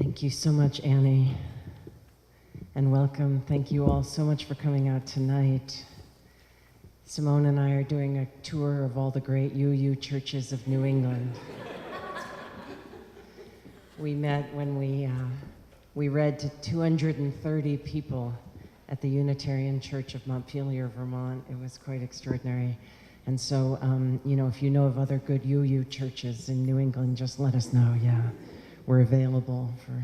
Thank you so much, Annie, and welcome. Thank you all so much for coming out tonight. Simone and I are doing a tour of all the great UU churches of New England. We met when we read to 230 people at the Unitarian Church of Montpelier, Vermont. It was quite extraordinary. And so, if you know of other good UU churches in New England, just let us know, yeah. We're available for,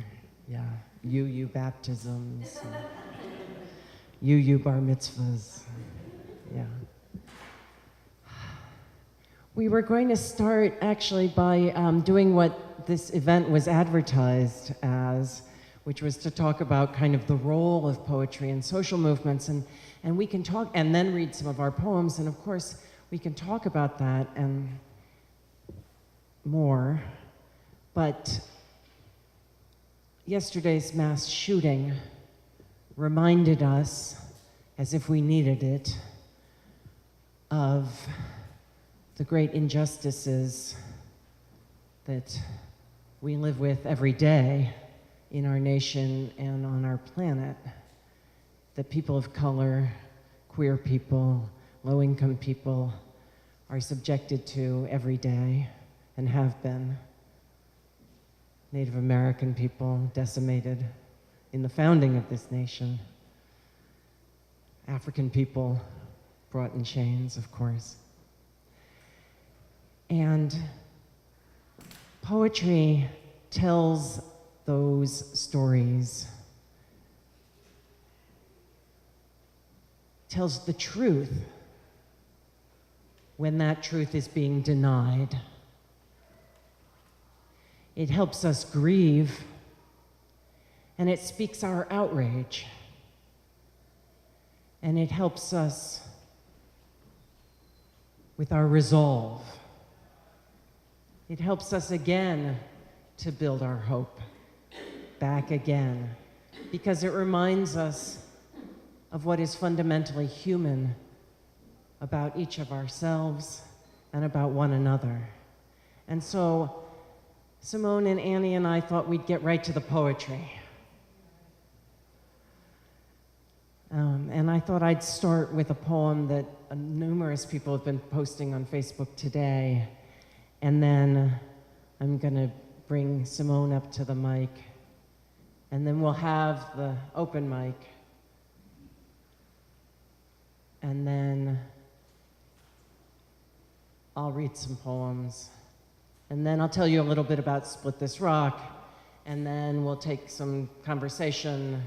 UU baptisms, UU bar mitzvahs, yeah. We were going to start actually by doing what this event was advertised as, which was to talk about kind of the role of poetry in social movements, and we can talk, and then read some of our poems, and of course, we can talk about that and more, but yesterday's mass shooting reminded us, as if we needed it, of the great injustices that we live with every day in our nation and on our planet, that people of color, queer people, low-income people are subjected to every day and have been. Native American people decimated in the founding of this nation. African people brought in chains, of course. And poetry tells those stories, tells the truth when that truth is being denied. It helps us grieve, and it speaks our outrage, and it helps us with our resolve. It helps us again to build our hope back again, because it reminds us of what is fundamentally human about each of ourselves and about one another. And so Simone and Annie and I thought we'd get right to the poetry. And I thought I'd start with a poem that numerous people have been posting on Facebook today. And then I'm gonna bring Simone up to the mic. And then we'll have the open mic. And then I'll read some poems. And then I'll tell you a little bit about Split This Rock, and then we'll take some conversation,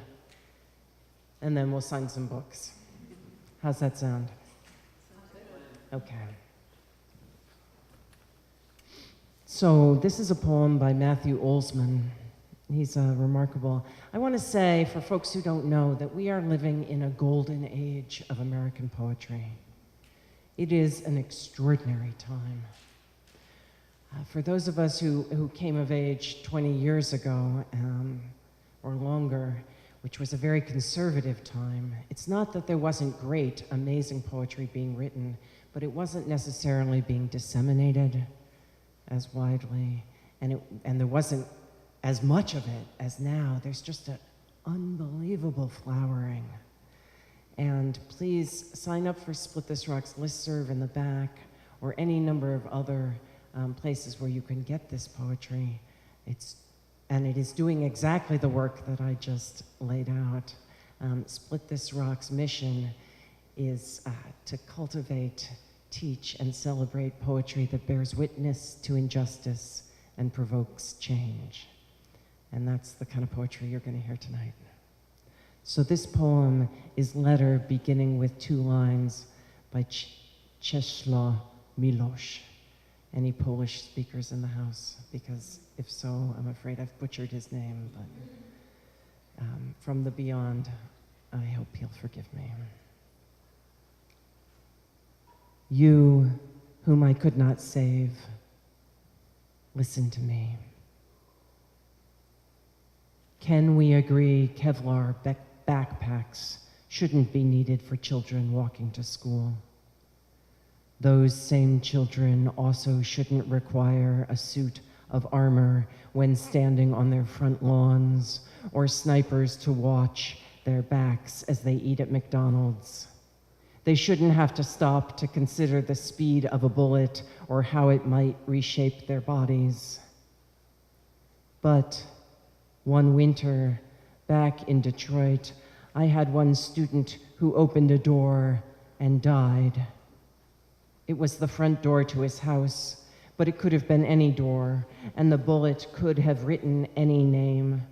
and then we'll sign some books. How's that sound? Okay. So this is a poem by Matthew Olsman. He's remarkable. I want to say, for folks who don't know, that we are living in a golden age of American poetry. It is an extraordinary time. For those of us who came of age 20 years ago or longer, which was a very conservative time, it's not that there wasn't great, amazing poetry being written, but it wasn't necessarily being disseminated as widely, and there wasn't as much of it as now. There's just an unbelievable flowering. And please sign up for Split This Rock's listserv in the back, or any number of other places where you can get this poetry. And it is doing exactly the work that I just laid out. Split This Rock's mission is to cultivate, teach, and celebrate poetry that bears witness to injustice and provokes change. And that's the kind of poetry you're going to hear tonight. So this poem is Letter, beginning with 2 lines by Czesław Miłosz. Any Polish speakers in the house? Because if so, I'm afraid I've butchered his name, but from the beyond, I hope he'll forgive me. You, whom I could not save, listen to me. Can we agree Kevlar backpacks shouldn't be needed for children walking to school? Those same children also shouldn't require a suit of armor when standing on their front lawns, or snipers to watch their backs as they eat at McDonald's. They shouldn't have to stop to consider the speed of a bullet or how it might reshape their bodies. But one winter, back in Detroit, I had one student who opened a door and died. It was the front door to his house, but it could have been any door, and the bullet could have written any name.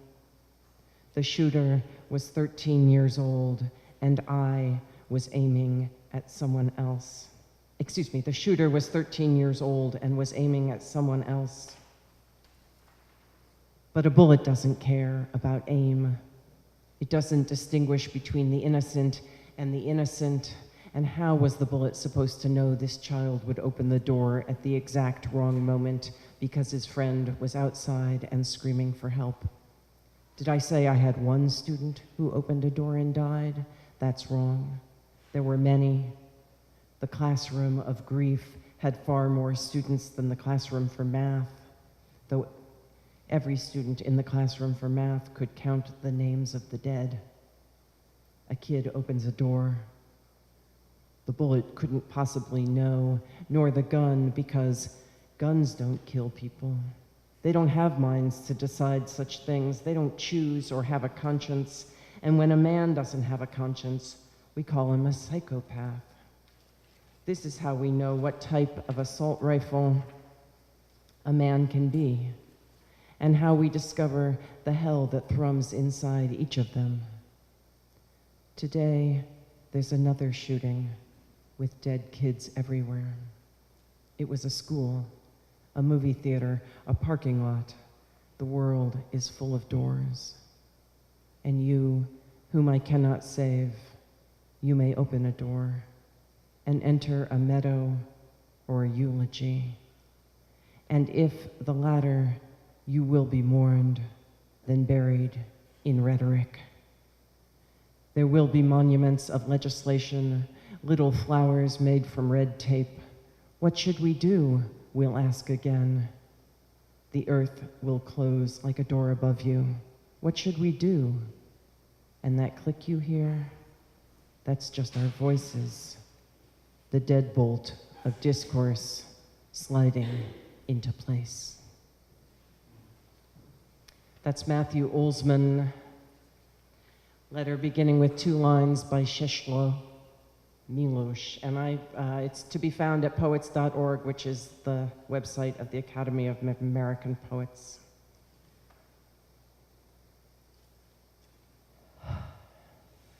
The shooter was 13 years old, and I was aiming at someone else. Excuse me, the shooter was 13 years old and was aiming at someone else. But a bullet doesn't care about aim. It doesn't distinguish between the innocent and the innocent. And how was the bullet supposed to know this child would open the door at the exact wrong moment because his friend was outside and screaming for help? Did I say I had one student who opened a door and died? That's wrong. There were many. The classroom of grief had far more students than the classroom for math, though every student in the classroom for math could count the names of the dead. A kid opens a door. The bullet couldn't possibly know, nor the gun, because guns don't kill people. They don't have minds to decide such things. They don't choose or have a conscience. And when a man doesn't have a conscience, we call him a psychopath. This is how we know what type of assault rifle a man can be, and how we discover the hell that thrums inside each of them. Today, there's another shooting with dead kids everywhere. It was a school, a movie theater, a parking lot. The world is full of doors. And you, whom I cannot save, you may open a door and enter a meadow or a eulogy. And if the latter, you will be mourned, then buried in rhetoric. There will be monuments of legislation, little flowers made from red tape. What should we do? We'll ask again. The earth will close like a door above you. What should we do? And that click you hear, that's just our voices, the deadbolt of discourse sliding into place. That's Matthew Olsman, letter beginning with 2 lines by Czesław Miłosz, and it's to be found at poets.org, which is the website of the Academy of American Poets.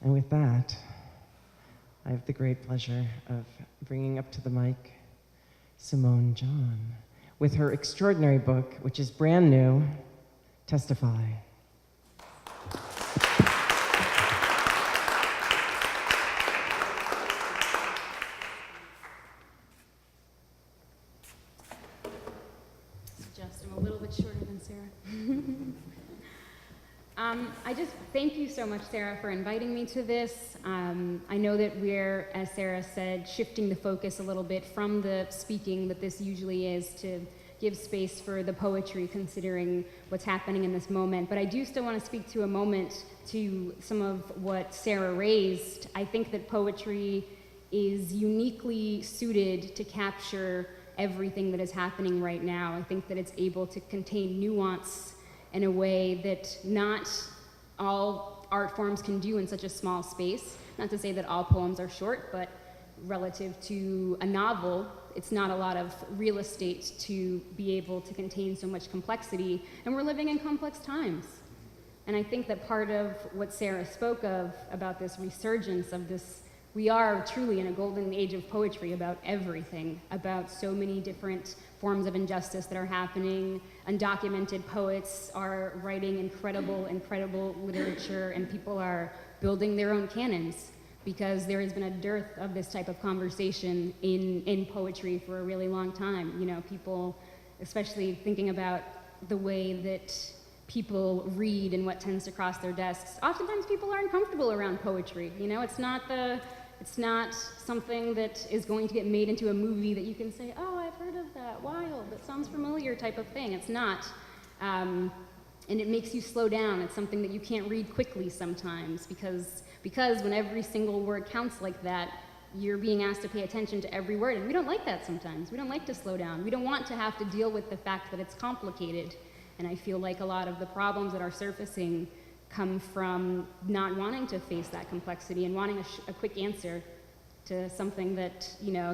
And with that, I have the great pleasure of bringing up to the mic Simone John with her extraordinary book, which is brand new, Testify. I'm a little bit shorter than Sarah. I just thank you so much, Sarah, for inviting me to this. I know that we're, as Sarah said, shifting the focus a little bit from the speaking that this usually is to give space for the poetry, considering what's happening in this moment. But I do still want to speak to a moment to some of what Sarah raised. I think that poetry is uniquely suited to capture everything that is happening right now. I think that it's able to contain nuance in a way that not all art forms can do in such a small space. Not to say that all poems are short, but relative to a novel, it's not a lot of real estate to be able to contain so much complexity, and we're living in complex times. And I think that part of what Sarah spoke of about this resurgence of this, we are truly in a golden age of poetry about everything, about so many different forms of injustice that are happening. Undocumented poets are writing incredible literature, and people are building their own canons because there has been a dearth of this type of conversation in poetry for a really long time. You know, people, especially thinking about the way that people read and what tends to cross their desks. Oftentimes people are uncomfortable around poetry. You know, it's not something that is going to get made into a movie that you can say, oh, I've heard of that. Wild, that sounds familiar type of thing. It's not. And it makes you slow down. It's something that you can't read quickly sometimes because when every single word counts like that, you're being asked to pay attention to every word, and we don't like that sometimes. We don't like to slow down. We don't want to have to deal with the fact that it's complicated, and I feel like a lot of the problems that are surfacing come from not wanting to face that complexity and wanting a quick answer to something that,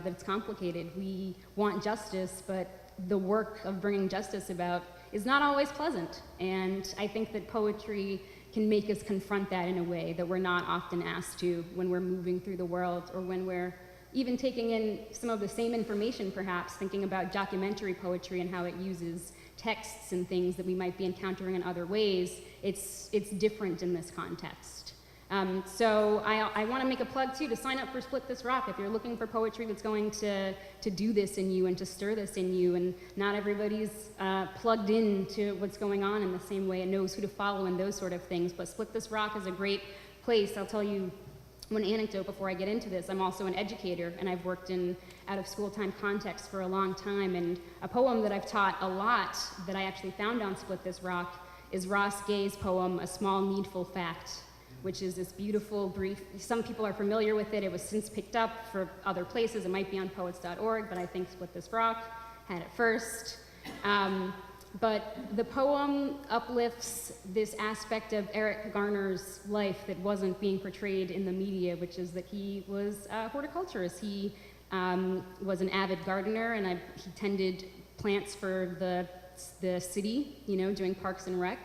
that's complicated. We want justice, but the work of bringing justice about is not always pleasant, and I think that poetry can make us confront that in a way that we're not often asked to when we're moving through the world, or when we're even taking in some of the same information, perhaps, thinking about documentary poetry and how it uses texts and things that we might be encountering in other ways. It's different in this context. So I want to make a plug, too, to sign up for Split This Rock if you're looking for poetry that's going to do this in you and to stir this in you. And not everybody's plugged into what's going on in the same way and knows who to follow and those sort of things. But Split This Rock is a great place. I'll tell you one anecdote before I get into this. I'm also an educator, and I've worked in out-of-school time context for a long time. And a poem that I've taught a lot that I actually found on Split This Rock is Ross Gay's poem, A Small Needful Fact, which is this beautiful, brief, some people are familiar with it. It was since picked up for other places. It might be on poets.org, but I think Split This Rock had it first. But the poem uplifts this aspect of Eric Garner's life that wasn't being portrayed in the media, which is that he was a horticulturist. He was an avid gardener, and he tended plants for the city, doing parks and rec.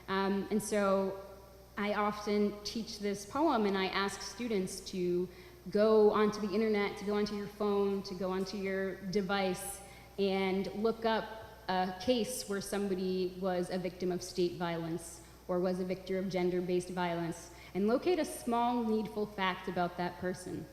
And so I often teach this poem, and I ask students to go onto the internet, to go onto your phone, to go onto your device, and look up a case where somebody was a victim of state violence or was a victim of gender-based violence, and locate a small, needful fact about that person.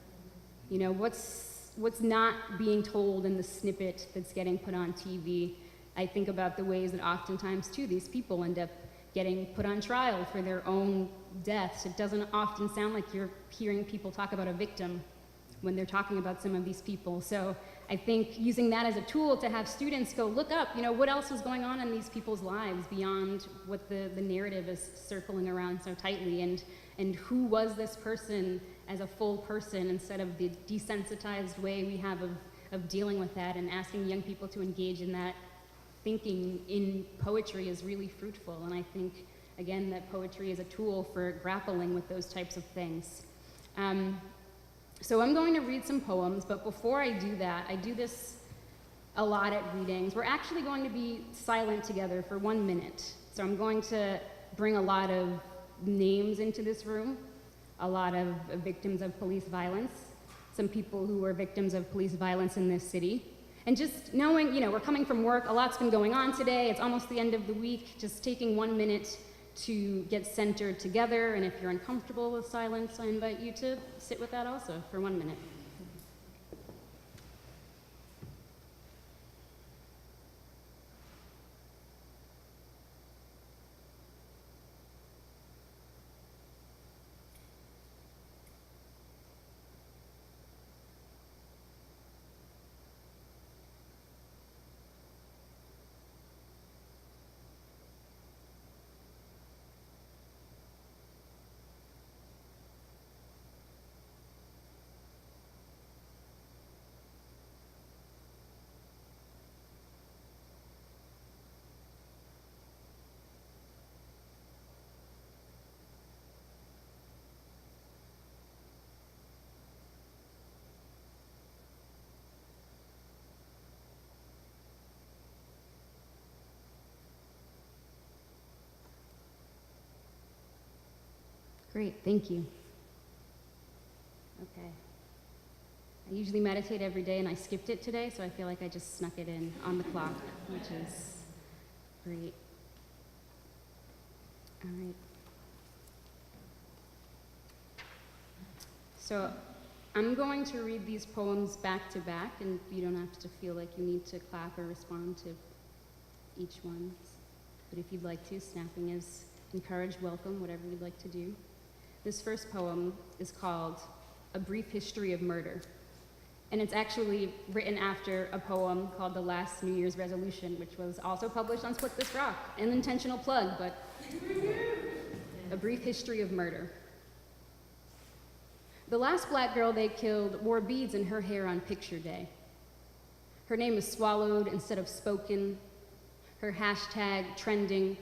What's not being told in the snippet that's getting put on TV. I think about the ways that oftentimes, too, these people end up getting put on trial for their own deaths. It doesn't often sound like you're hearing people talk about a victim when they're talking about some of these people. So I think using that as a tool to have students go look up, what else is going on in these people's lives beyond what the narrative is circling around so tightly, and who was this person as a full person instead of the desensitized way we have of dealing with that, and asking young people to engage in that thinking in poetry is really fruitful. And I think, again, that poetry is a tool for grappling with those types of things. So I'm going to read some poems, but before I do that, I do this a lot at readings. We're actually going to be silent together for 1 minute. So I'm going to bring a lot of names into this room, a lot of victims of police violence, some people who were victims of police violence in this city. And just knowing, we're coming from work, a lot's been going on today, it's almost the end of the week, just taking 1 minute to get centered together, and if you're uncomfortable with silence, I invite you to sit with that also for 1 minute. Great, thank you. Okay. I usually meditate every day, and I skipped it today, so I feel like I just snuck it in on the clock, which is great. All right. So I'm going to read these poems back to back, and you don't have to feel like you need to clap or respond to each one. But if you'd like to, snapping is encouraged, welcome, whatever you'd like to do. This first poem is called A Brief History of Murder, And it's actually written after a poem called The Last New Year's Resolution, which was also published on Split This Rock. An intentional plug, but a brief history of murder. The last black girl they killed wore beads in her hair on picture day. Her name is swallowed instead of spoken, her hashtag trending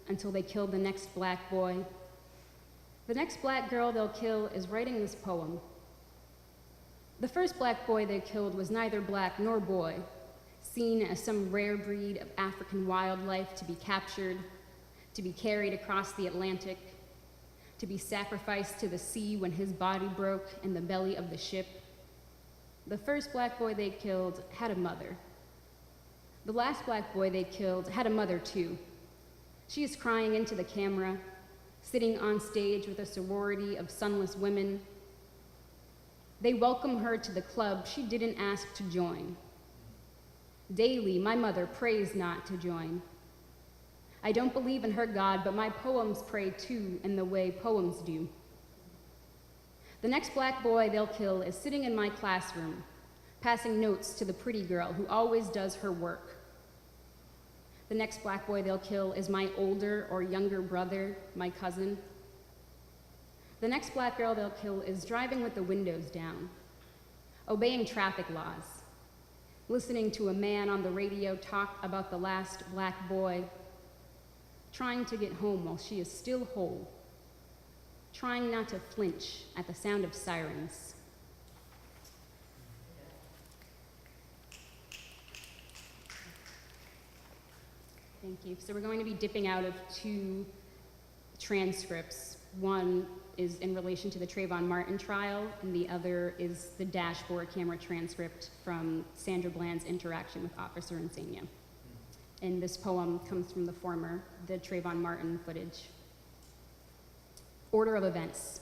until they killed the next black boy. The next black girl they'll kill is writing this poem. The first black boy they killed was neither black nor boy, seen as some rare breed of African wildlife to be captured, to be carried across the Atlantic, to be sacrificed to the sea when his body broke in the belly of the ship. The first black boy they killed had a mother. The last black boy they killed had a mother too. She is crying into the camera, sitting on stage with a sorority of sunless women. They welcome her to the club she didn't ask to join. Daily, my mother prays not to join. I don't believe in her God, but my poems pray too in the way poems do. The next black boy they'll kill is sitting in my classroom, passing notes to the pretty girl who always does her work. The next black boy they'll kill is my older or younger brother, my cousin. The next black girl they'll kill is driving with the windows down, obeying traffic laws, listening to a man on the radio talk about the last black boy, trying to get home while she is still whole, trying not to flinch at the sound of sirens. Thank you. So we're going to be dipping out of two transcripts. One is in relation to the Trayvon Martin trial, and the other is the dashboard camera transcript from Sandra Bland's interaction with Officer Insania. And this poem comes from the Trayvon Martin footage. Order of events.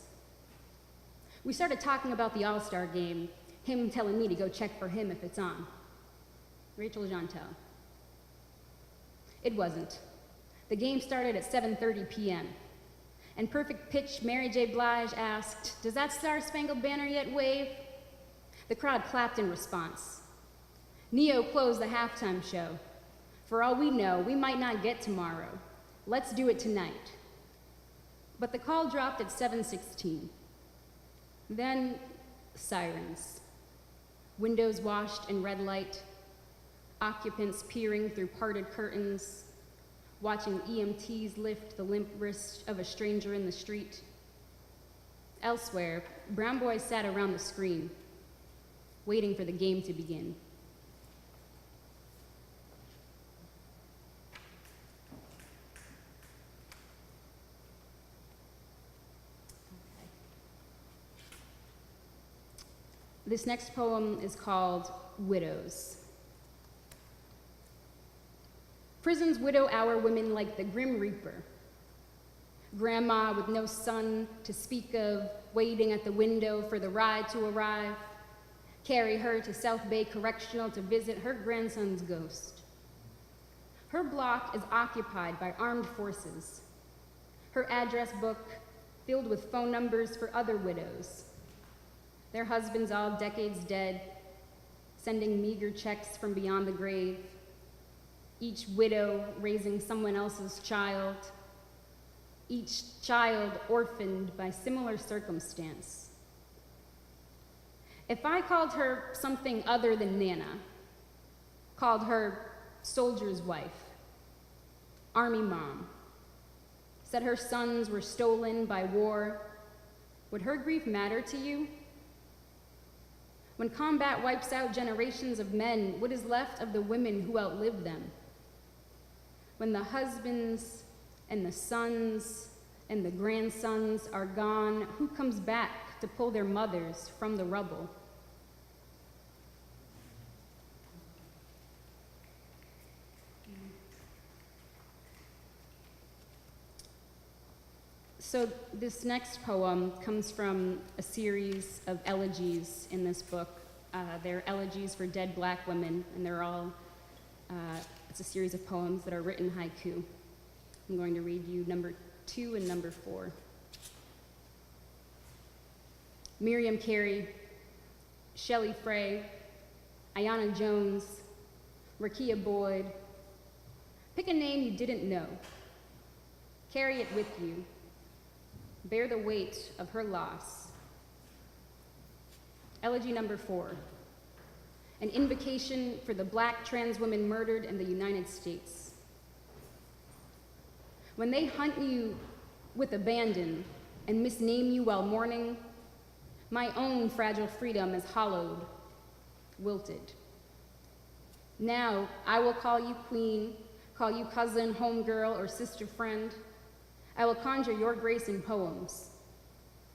We started talking about the All-Star game, him telling me to go check for him if it's on. Rachel Jantel. It wasn't. The game started at 7:30 p.m. And perfect pitch Mary J. Blige asked, "Does that Star-Spangled Banner yet wave?" The crowd clapped in response. Neo closed the halftime show. For all we know, we might not get tomorrow. Let's do it tonight. But the call dropped at 7:16. Then, sirens. Windows washed in red light, occupants peering through parted curtains, watching EMTs lift the limp wrist of a stranger in the street. Elsewhere, brown boys sat around the screen, waiting for the game to begin. This next poem is called Widows. Prisons widow our women like the Grim Reaper. Grandma with no son to speak of, waiting at the window for the ride to arrive. Carry her to South Bay Correctional to visit her grandson's ghost. Her block is occupied by armed forces. Her address book filled with phone numbers for other widows. Their husbands all decades dead, sending meager checks from beyond the grave. Each widow raising someone else's child. Each child orphaned by similar circumstance. If I called her something other than Nana, called her soldier's wife, army mom, said her sons were stolen by war, would her grief matter to you? When combat wipes out generations of men, what is left of the women who outlived them? When the husbands and the sons and the grandsons are gone, who comes back to pull their mothers from the rubble? So this next poem comes from a series of elegies in this book. They're elegies for dead black women, and they're all, it's a series of poems that are written haiku. I'm going to read you number 2 and number 4. Miriam Carey, Shelley Frey, Ayanna Jones, Rakia Boyd. Pick a name you didn't know. Carry it with you. Bear the weight of her loss. Elegy number 4. An invocation for the Black trans women murdered in the United States. When they hunt you with abandon and misname you while mourning, my own fragile freedom is hollowed, wilted. Now I will call you queen, call you cousin, homegirl, or sister friend. I will conjure your grace in poems.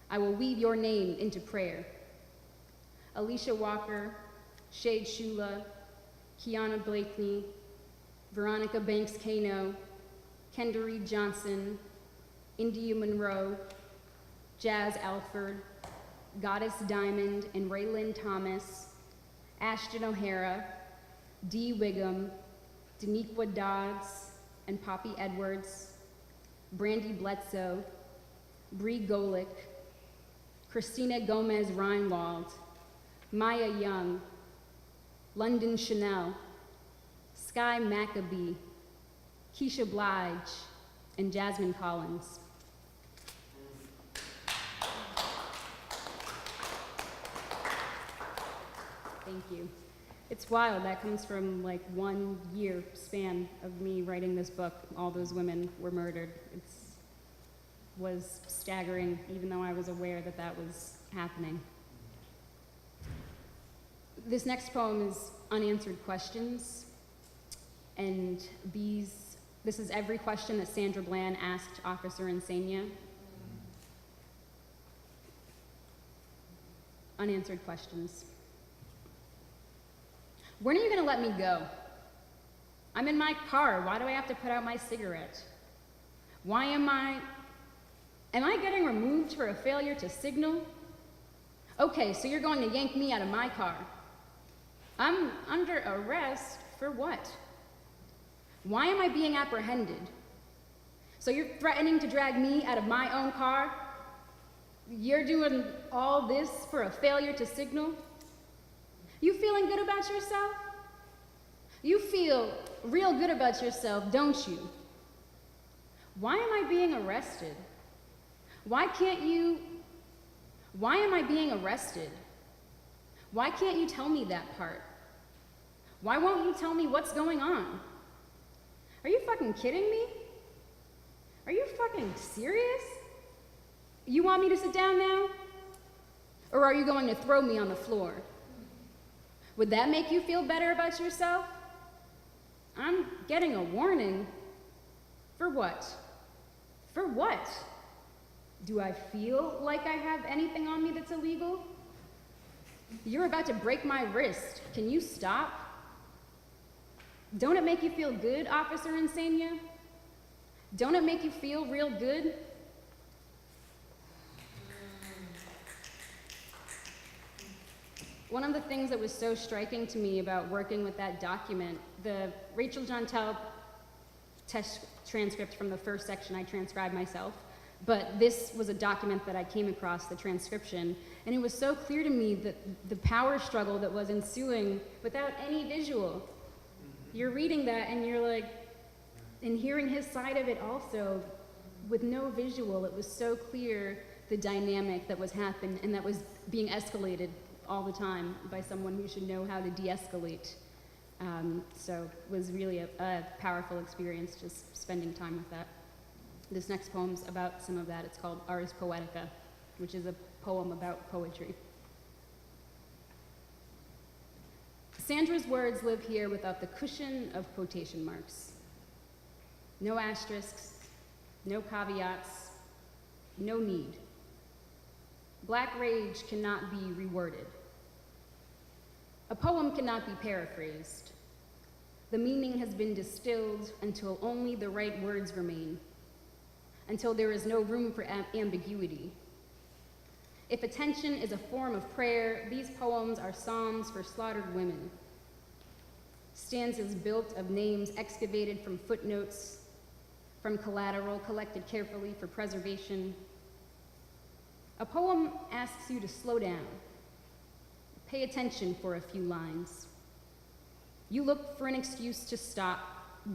I will weave your name into prayer. Alicia Walker, Shade Shula, Kiana Blakeney, Veronica Banks Kano, Kendra Reed Johnson, India Monroe, Jazz Alford, Goddess Diamond and Raylan Thomas, Ashton O'Hara, Dee Wiggum, Daniqua Dodds and Poppy Edwards, Brandy Bledsoe, Bree Golick, Christina Gomez Reinwald, Maya Young, London Chanel, Sky Maccabee, Keisha Blige, and Jasmine Collins. Thank you. It's wild. That comes from like 1 year span of me writing this book. All those women were murdered. It was staggering, even though I was aware that that was happening. This next poem is Unanswered Questions. And this is every question that Sandra Bland asked Officer Insania. Unanswered questions. When are you gonna let me go? I'm in my car. Why do I have to put out my cigarette? Why am I getting removed for a failure to signal? Okay, so you're going to yank me out of my car. I'm under arrest for what? Why am I being apprehended? So you're threatening to drag me out of my own car? You're doing all this for a failure to signal? You feeling good about yourself? You feel real good about yourself, don't you? Why am I being arrested? Why am I being arrested? Why can't you tell me that part? Why won't you tell me what's going on? Are you fucking kidding me? Are you fucking serious? You want me to sit down now? Or are you going to throw me on the floor? Would that make you feel better about yourself? I'm getting a warning. For what? For what? Do I feel like I have anything on me that's illegal? You're about to break my wrist. Can you stop? Don't it make you feel good, Officer Insania? Don't it make you feel real good? One of the things that was so striking to me about working with that document, the Rachel Jontel test transcript from the first section I transcribed myself, but this was a document that I came across, the transcription, and it was so clear to me that the power struggle that was ensuing without any visual. You're reading that and you're like, and hearing his side of it also, with no visual, it was so clear the dynamic that was happening and that was being escalated all the time by someone who should know how to de-escalate. So it was really a powerful experience just spending time with that. This next poem's about some of that. It's called Ars Poetica, which is a poem about poetry. Sandra's words live here without the cushion of quotation marks. No asterisks, no caveats, no need. Black rage cannot be reworded. A poem cannot be paraphrased. The meaning has been distilled until only the right words remain, until there is no room for ambiguity. If attention is a form of prayer, these poems are psalms for slaughtered women. Stanzas built of names excavated from footnotes, from collateral collected carefully for preservation. A poem asks you to slow down, Pay attention for a few lines. You look for an excuse to stop,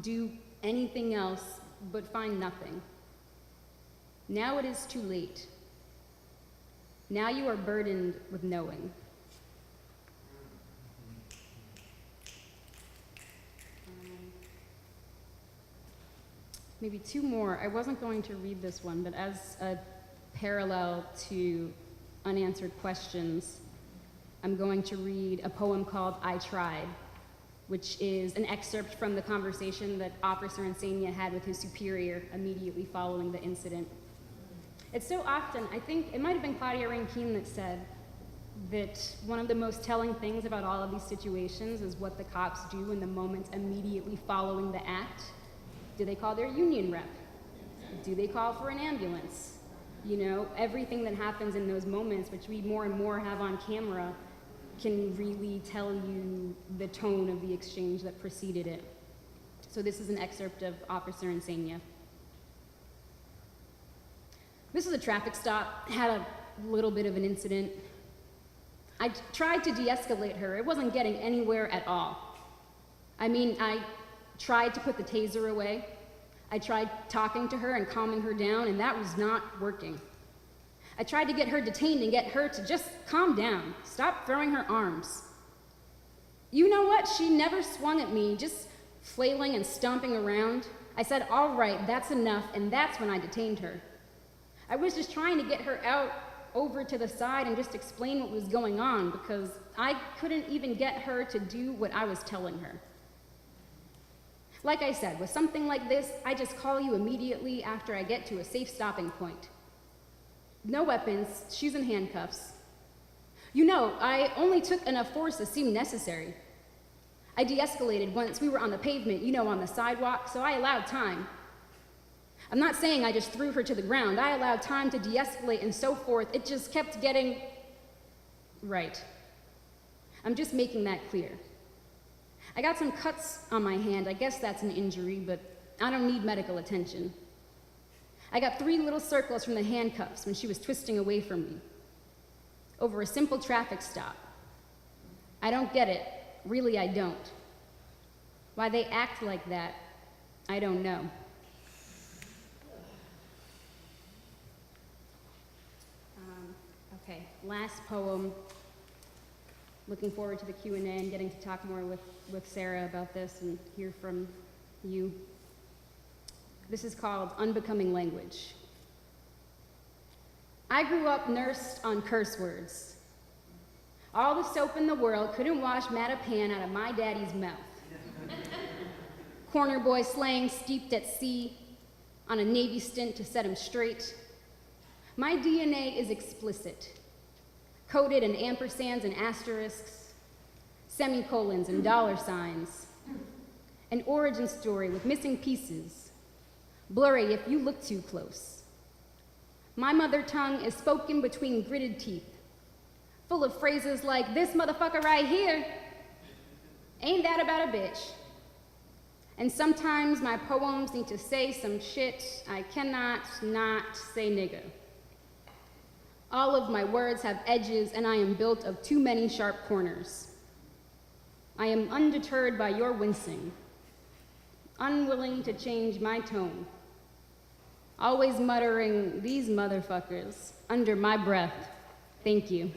do anything else, but find nothing. Now it is too late. Now you are burdened with knowing. Maybe two more. I wasn't going to read this one, but as a parallel to unanswered questions, I'm going to read a poem called I Tried, which is an excerpt from the conversation that Officer Insania had with his superior immediately following the incident. It's so often, I think it might have been Claudia Rankine that said that one of the most telling things about all of these situations is what the cops do in the moments immediately following the act. Do they call their union rep? Do they call for an ambulance? You know, everything that happens in those moments, which we more and more have on camera, can really tell you the tone of the exchange that preceded it. So this is an excerpt of Officer Insania. This is a traffic stop, had a little bit of an incident. I tried to de-escalate her. It wasn't getting anywhere at all. I mean, I tried to put the taser away. I tried talking to her and calming her down, and that was not working. I tried to get her detained and get her to just calm down, stop throwing her arms. You know what? She never swung at me, just flailing and stomping around. I said, all right, that's enough, and that's when I detained her. I was just trying to get her out over to the side and just explain what was going on because I couldn't even get her to do what I was telling her. Like I said, with something like this, I just call you immediately after I get to a safe stopping point. No weapons, she's in handcuffs. You know, I only took enough force to seem necessary. I de-escalated once we were on the pavement, you know, on the sidewalk, so I allowed time. I'm not saying I just threw her to the ground. I allowed time to de-escalate and so forth. It just kept getting right. I'm just making that clear. I got some cuts on my hand. I guess that's an injury, but I don't need medical attention. I got 3 little circles from the handcuffs when she was twisting away from me. Over a simple traffic stop. I don't get it. Really, I don't. Why they act like that, I don't know. Okay, last poem. Looking forward to the Q&A and getting to talk more with Sarah about this and hear from you. This is called Unbecoming Language. I grew up nursed on curse words. All the soap in the world couldn't wash Mattapan out of my daddy's mouth. Corner boy slang steeped at sea on a Navy stint to set him straight. My DNA is explicit, coded in ampersands and asterisks, semicolons and dollar signs, an origin story with missing pieces, blurry if you look too close. My mother tongue is spoken between gritted teeth, full of phrases like, this motherfucker right here, ain't that about a bitch? And sometimes my poems need to say some shit I cannot not say nigga. All of my words have edges, and I am built of too many sharp corners. I am undeterred by your wincing, unwilling to change my tone, always muttering, these motherfuckers, under my breath. Thank you.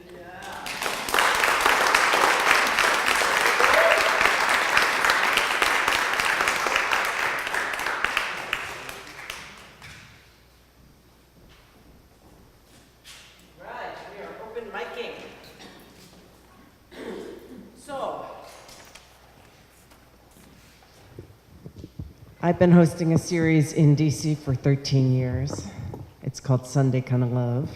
I've been hosting a series in DC for 13 years. It's called Sunday Kinda Love.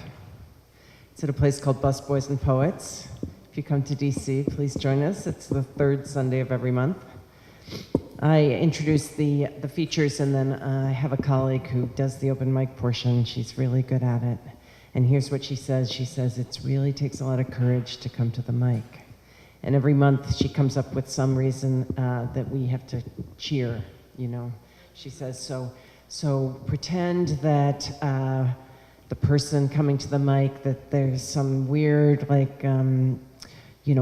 It's at a place called Busboys and Poets. If you come to DC, please join us. It's the 3rd Sunday of every month. I introduce the features, and then I have a colleague who does the open mic portion. She's really good at it. And here's what she says. She says, it really takes a lot of courage to come to the mic. And every month she comes up with some reason that we have to cheer. You know, she says, so pretend that the person coming to the mic, that there's some weird, like,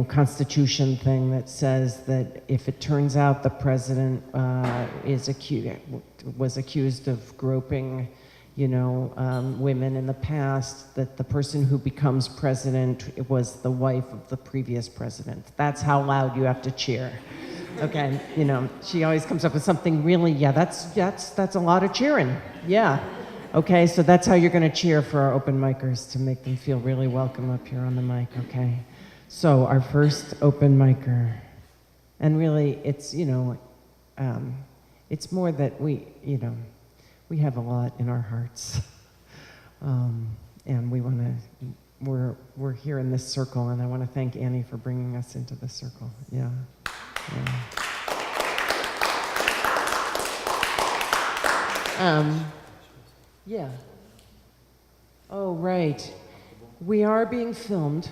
Constitution thing that says that if it turns out the president was accused of groping, women in the past, that the person who becomes president was the wife of the previous president. That's how loud you have to cheer. Okay, she always comes up with something really, that's a lot of cheering. Yeah. Okay, so that's how you're going to cheer for our open micers, to make them feel really welcome up here on the mic, okay? So our first open micer, and really it's, it's more that we have a lot in our hearts. And we're here in this circle, and I want to thank Annie for bringing us into this circle. Yeah. Yeah. Oh, right. We are being filmed.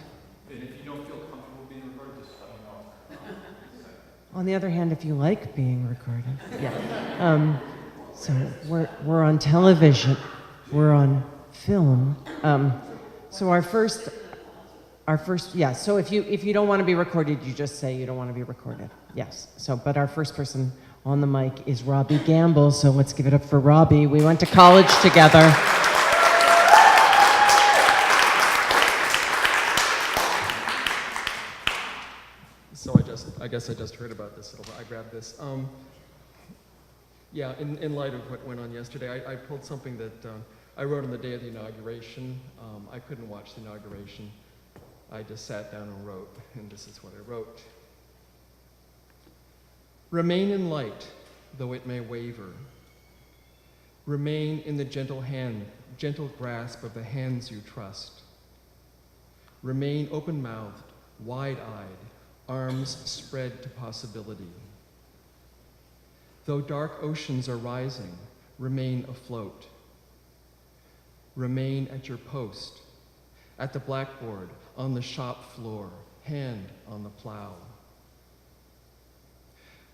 And if you don't feel comfortable being recorded, just let me know. On the other hand, if you like being recorded, yeah. So we're on television, we're on film. So our first, yeah. So if you don't want to be recorded, you just say you don't want to be recorded. Yes. So, but our first person on the mic is Robbie Gamble. So let's give it up for Robbie. We went to college together. So I guess I just heard about this. I grabbed this. Yeah, in light of what went on yesterday, I pulled something that I wrote on the day of the inauguration. I couldn't watch the inauguration. I just sat down and wrote, and this is what I wrote. Remain in light, though it may waver. Remain in the gentle grasp of the hands you trust. Remain open-mouthed, wide-eyed, arms spread to possibility. Though dark oceans are rising, remain afloat. Remain at your post, at the blackboard, on the shop floor, hand on the plow.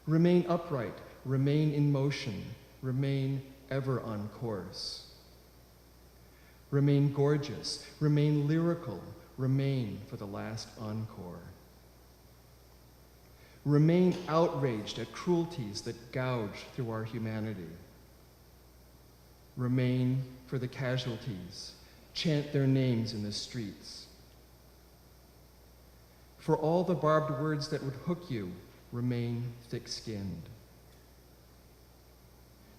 Remain upright, remain in motion, remain ever on course. Remain gorgeous, remain lyrical, remain for the last encore. Remain outraged at cruelties that gouge through our humanity. Remain for the casualties, chant their names in the streets. For all the barbed words that would hook you, remain thick-skinned.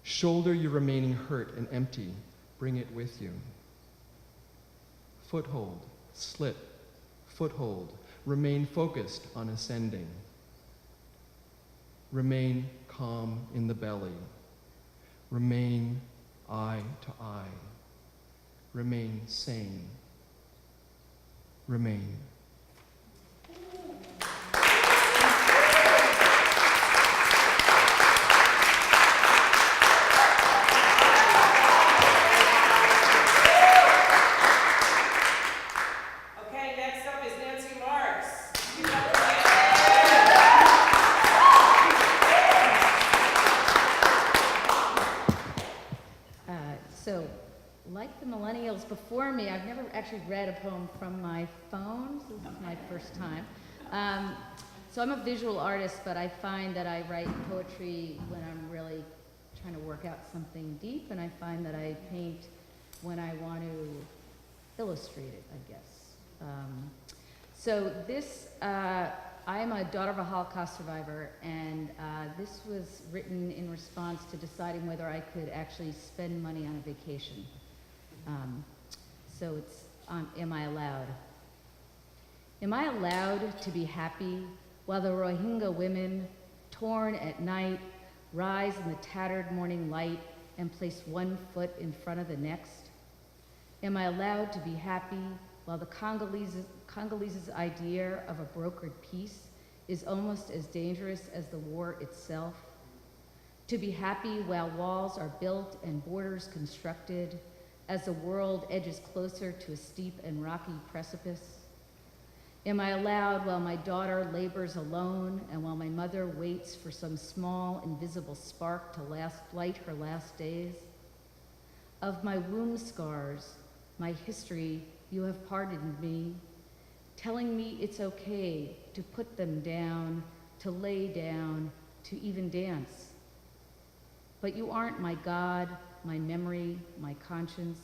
Shoulder your remaining hurt and empty, bring it with you. Foothold, slip, foothold, remain focused on ascending. Remain calm in the belly. Remain eye to eye. Remain sane. Remain. Okay, next up is Nancy Marks. So, like the millennials before me, I've never actually read a poem from my phone. So this is my first time. So I'm a visual artist, but I find that I write poetry when I'm really trying to work out something deep, and I find that I paint when I want to illustrate it, I guess. So this, I am a daughter of a Holocaust survivor, and this was written in response to deciding whether I could actually spend money on a vacation. So it's, am I allowed? Am I allowed to be happy while the Rohingya women, torn at night, rise in the tattered morning light and place one foot in front of the next? Am I allowed to be happy while the Congolese idea of a brokered peace is almost as dangerous as the war itself? To be happy while walls are built and borders constructed as the world edges closer to a steep and rocky precipice? Am I allowed while my daughter labors alone and while my mother waits for some small invisible spark to light her last days? Of my womb scars, my history, you have pardoned me. telling me it's okay to put them down, to lay down, to even dance. But you aren't my God, my memory, my conscience.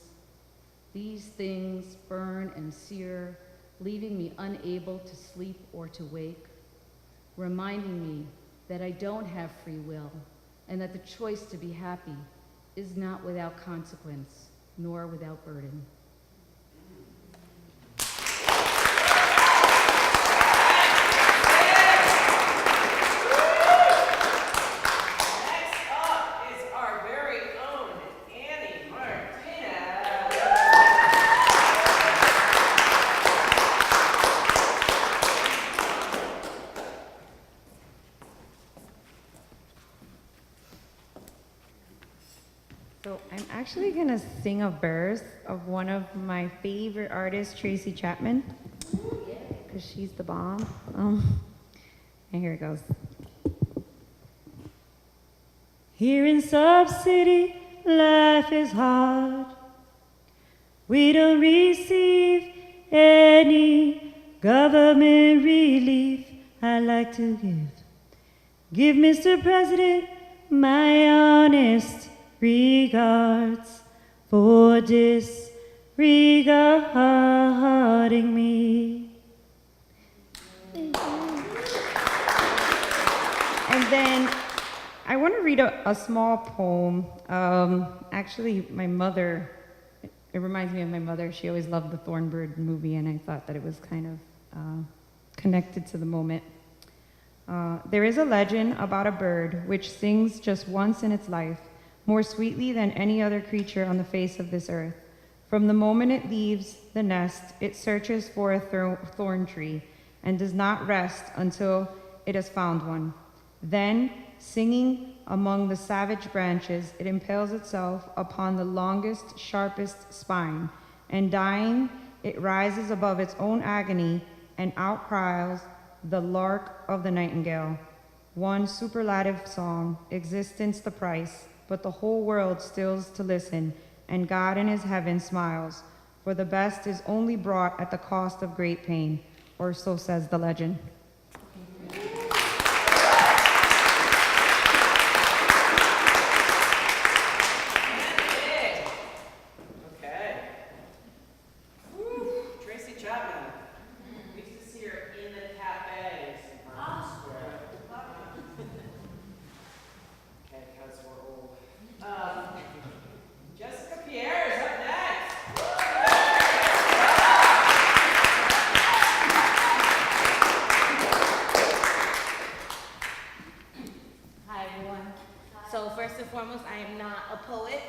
These things burn and sear, leaving me unable to sleep or to wake, reminding me that I don't have free will and that the choice to be happy is not without consequence, nor without burden. So I'm actually gonna sing a verse of one of my favorite artists, Tracy Chapman, because she's the bomb. And here it goes. Here in Sub City, life is hard. We don't receive any government relief. I'd like to give Mr. President my honest regards for disregarding me. And then I want to read a small poem. Actually, my mother, it reminds me of my mother. She always loved the Thornbird movie, and I thought that it was kind of connected to the moment. There is a legend about a bird which sings just once in its life, more sweetly than any other creature on the face of this earth. From the moment it leaves the nest, it searches for a thorn tree and does not rest until it has found one. Then, singing among the savage branches, it impales itself upon the longest, sharpest spine, and dying, it rises above its own agony and outcries the lark of the nightingale. One superlative song, existence the price, but the whole world stills to listen, and God in his heaven smiles, for the best is only brought at the cost of great pain, or so says the legend. Okay. Woo, Tracy Chapman. We used to see her in the cafes in Market Square. Okay, because we're old. Jessica Pierre is up next. Hi, everyone. So first and foremost, I am not a poet,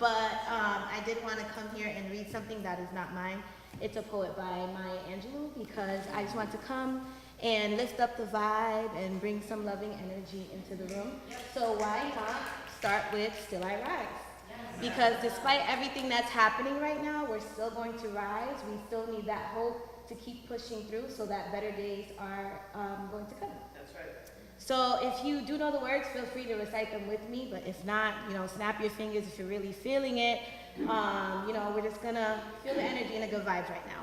but I did want to come here and read something that is not mine. It's a poet by Maya Angelou, because I just want to come and lift up the vibe and bring some loving energy into the room. So why not start with Still I Rise? Because despite everything that's happening right now, we're still going to rise. We still need that hope to keep pushing through so that better days are going to come. That's right. So if you do know the words, feel free to recite them with me, but if not, snap your fingers if you're really feeling it. We're just gonna feel the energy and the good vibes right now.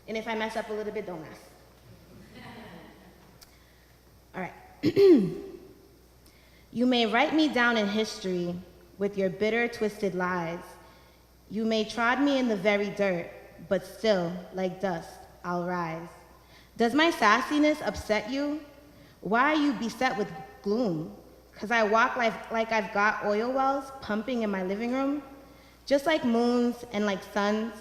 And if I mess up a little bit, don't ask. All right. You may write me down in history with your bitter, twisted lies. You may trod me in the very dirt, but still, like dust, I'll rise. Does my sassiness upset you? Why are you beset with gloom? 'Cause I walk like I've got oil wells pumping in my living room? Just like moons and like suns,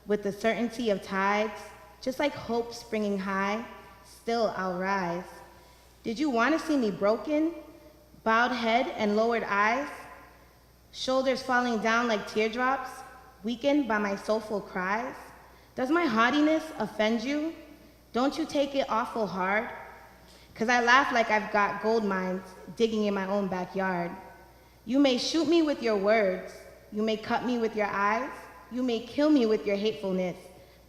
with the certainty of tides, just like hope springing high, still I'll rise. Did you want to see me broken? Bowed head and lowered eyes? Shoulders falling down like teardrops, weakened by my soulful cries? Does my haughtiness offend you? Don't you take it awful hard? 'Cause I laugh like I've got gold mines digging in my own backyard. You may shoot me with your words, you may cut me with your eyes, you may kill me with your hatefulness,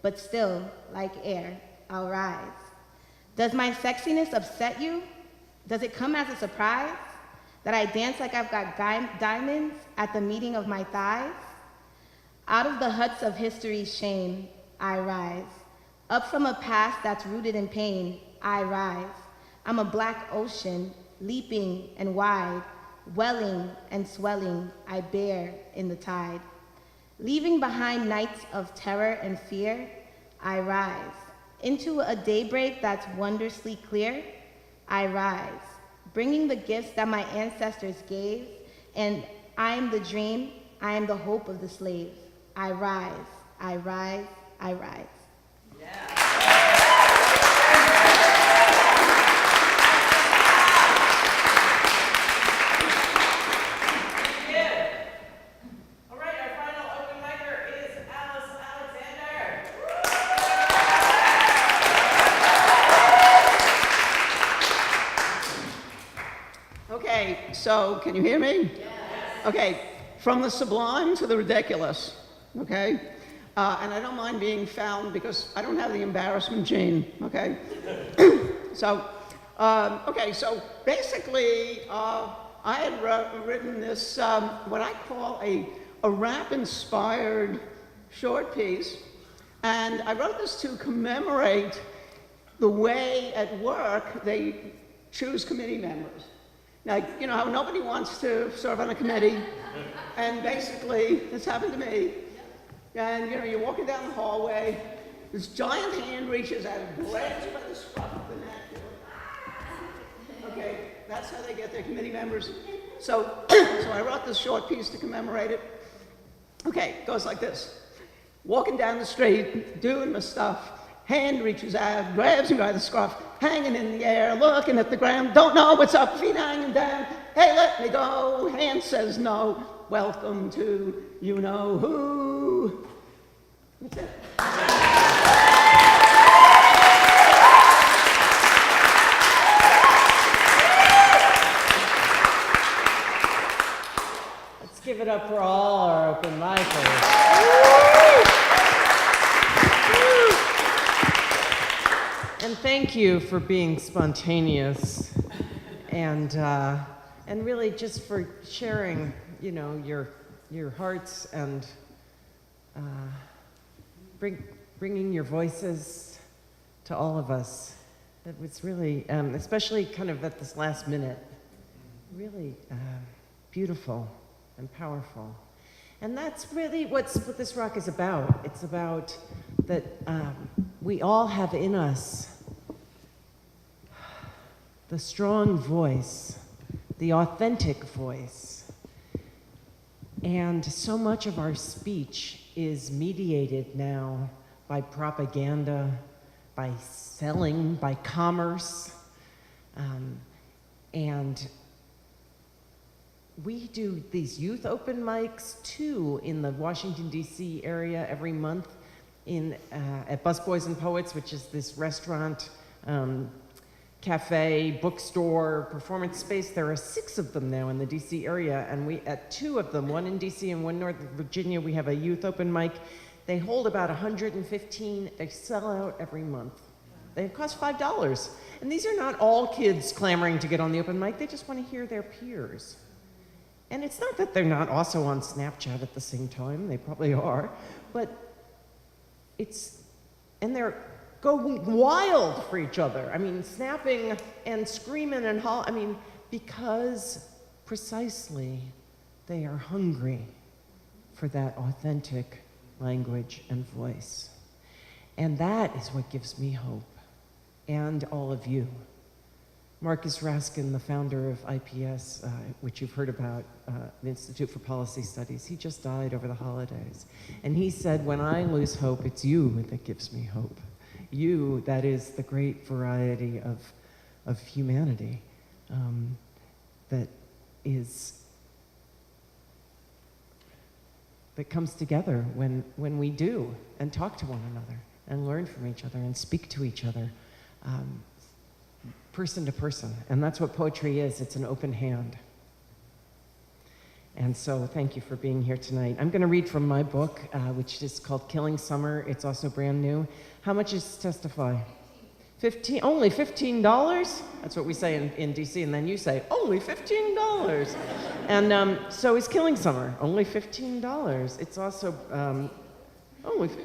but still, like air, I'll rise. Does my sexiness upset you? Does it come as a surprise that I dance like I've got diamonds at the meeting of my thighs? Out of the huts of history's shame, I rise. Up from a past that's rooted in pain, I rise. I'm a black ocean, leaping and wide, welling and swelling, I bear in the tide. Leaving behind nights of terror and fear, I rise. Into a daybreak that's wondrously clear, I rise. Bringing the gifts that my ancestors gave, and I am the dream, I am the hope of the slaves. I rise, I rise, I rise. Okay, so can you hear me? Yes. Okay, from the sublime to the ridiculous, okay? And I don't mind being found because I don't have the embarrassment gene, okay? So basically, I had written this, what I call a rap-inspired short piece, and I wrote this to commemorate the way at work they choose committee members. Now, you know how nobody wants to serve on a committee, and basically, this happened to me. And you know, you're walking down the hallway, this giant hand reaches out and grabs you by the scruff of the neck. Okay, that's how they get their committee members. So I wrote this short piece to commemorate it. Okay, it goes like this. Walking down the street, doing my stuff, hand reaches out, grabs me by the scruff, hanging in the air, looking at the ground, don't know what's up, feet hanging down. Hey, let me go. Hand says no. Welcome to you-know-who. That's it. Let's give it up for all our open micers. And thank you for being spontaneous and really just for sharing, you know, your hearts and bringing your voices to all of us. That was really, especially kind of at this last minute, really beautiful and powerful. And that's really what this rock is about. It's about that we all have in us the strong voice, the authentic voice. And so much of our speech is mediated now by propaganda, by selling, by commerce. And we do these youth open mics too in the Washington, D.C. area every month at Busboys and Poets, which is this restaurant, cafe, bookstore, performance space. There are 6 of them now in the DC area, and we at 2 of them, one in DC and one Northern Virginia, we have a youth open mic. They hold about 115. They sell out every month. They cost $5. And these are not all kids clamoring to get on the open mic. They just want to hear their peers. And it's not that they're not also on Snapchat at the same time. They probably are. But they're going wild for each other. I mean, snapping and screaming and because precisely they are hungry for that authentic language and voice. And that is what gives me hope, and all of you. Marcus Raskin, the founder of IPS, which you've heard about, the Institute for Policy Studies, he just died over the holidays. And he said, when I lose hope, it's you that gives me hope. You, that is the great variety of humanity that comes together when we do and talk to one another and learn from each other and speak to each other person to person. And that's what poetry is. It's an open hand. And so thank you for being here tonight. I'm going to read from my book, which is called Killing Summer. It's also brand new. How much is Testify? 15, only $15? That's what we say in DC, and then you say, only $15. And so is Killing Summer, only $15. It's also,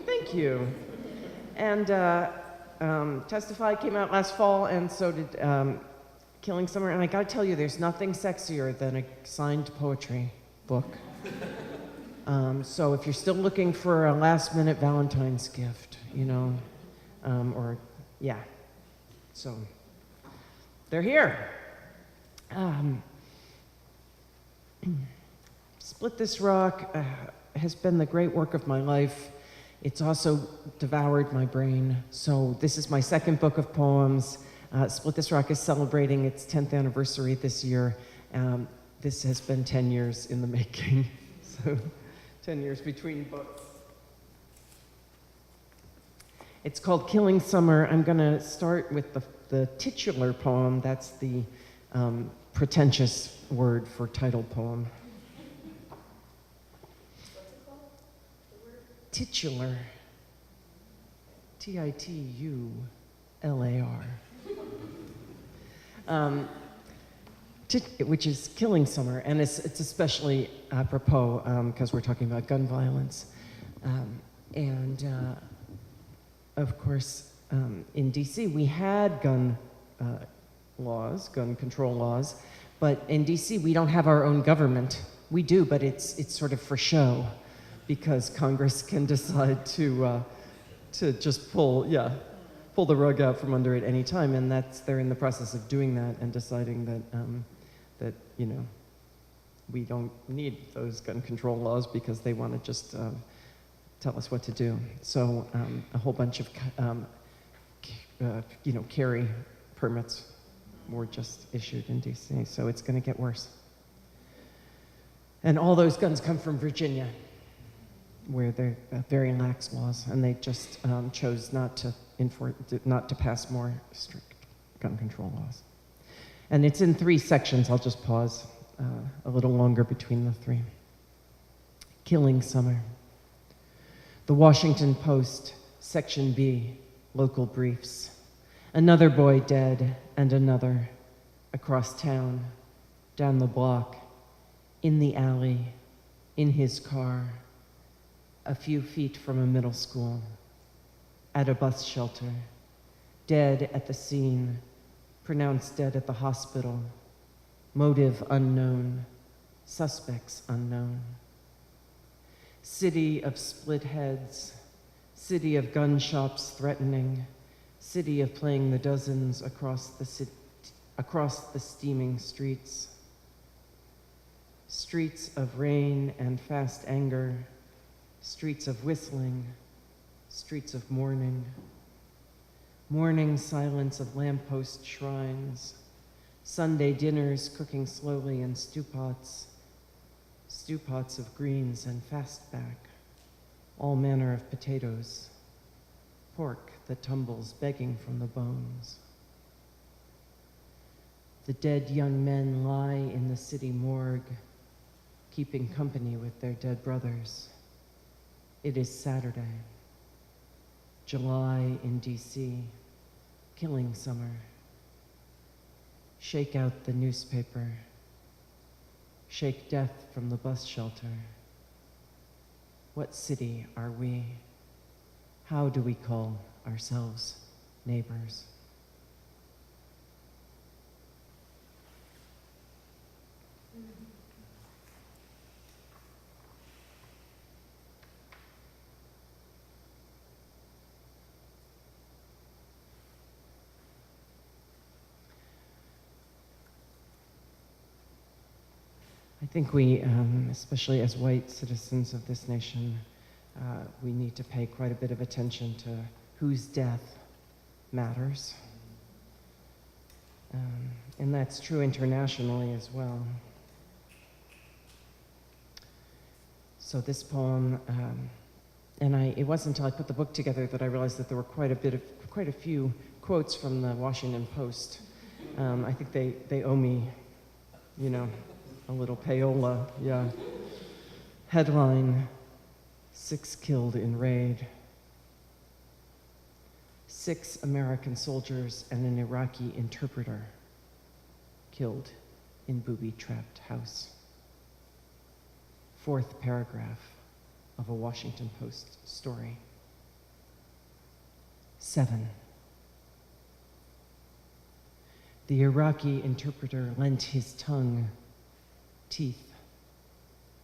thank you. And Testify came out last fall, and so did Killing Summer. And I gotta tell you, there's nothing sexier than a signed poetry book. So if you're still looking for a last-minute Valentine's gift, you know, or, yeah. So, they're here. Split This Rock has been the great work of my life. It's also devoured my brain. So this is my second book of poems. Split This Rock is celebrating its 10th anniversary this year. This has been 10 years in the making. So 10 years between books. It's called Killing Summer. I'm gonna start with the titular poem. That's the pretentious word for title poem. Titular. Titular. Which is Killing Summer, and it's especially apropos because we're talking about gun violence. Of course, in DC, we had gun control laws, but in DC, we don't have our own government. We do, but it's sort of for show, because Congress can decide to just pull the rug out from under it any time, and they're in the process of doing that and deciding that you know, we don't need those gun control laws because they want to just tell us what to do. So a whole bunch of carry permits were just issued in DC. So it's going to get worse. And all those guns come from Virginia, where they're very lax laws, and they just chose not to pass more strict gun control laws. And it's in 3 sections. I'll just pause a little longer between the 3. Killing Summer. The Washington Post, Section B, local briefs. Another boy dead, and another. Across town, down the block, in the alley, in his car, a few feet from a middle school, at a bus shelter, dead at the scene, pronounced dead at the hospital, motive unknown, suspects unknown. City of split heads, city of gun shops threatening, city of playing the dozens across the steaming streets. Streets of rain and fast anger, streets of whistling, streets of mourning. Morning silence of lamppost shrines, Sunday dinners cooking slowly in stew pots of greens and fastback, all manner of potatoes, pork that tumbles begging from the bones. The dead young men lie in the city morgue, keeping company with their dead brothers. It is Saturday, July in DC, Killing Summer. Shake out the newspaper. Shake death from the bus shelter. What city are we? How do we call ourselves neighbors? I think we, especially as white citizens of this nation, we need to pay quite a bit of attention to whose death matters. And that's true internationally as well. So this poem, it wasn't until I put the book together that I realized that there were quite a few quotes from the Washington Post. I think they owe me, you know, a little payola, yeah. Headline, 6 killed in raid. 6 American soldiers and an Iraqi interpreter killed in booby-trapped house. 4th paragraph of a Washington Post story. 7. The Iraqi interpreter lent his tongue, teeth,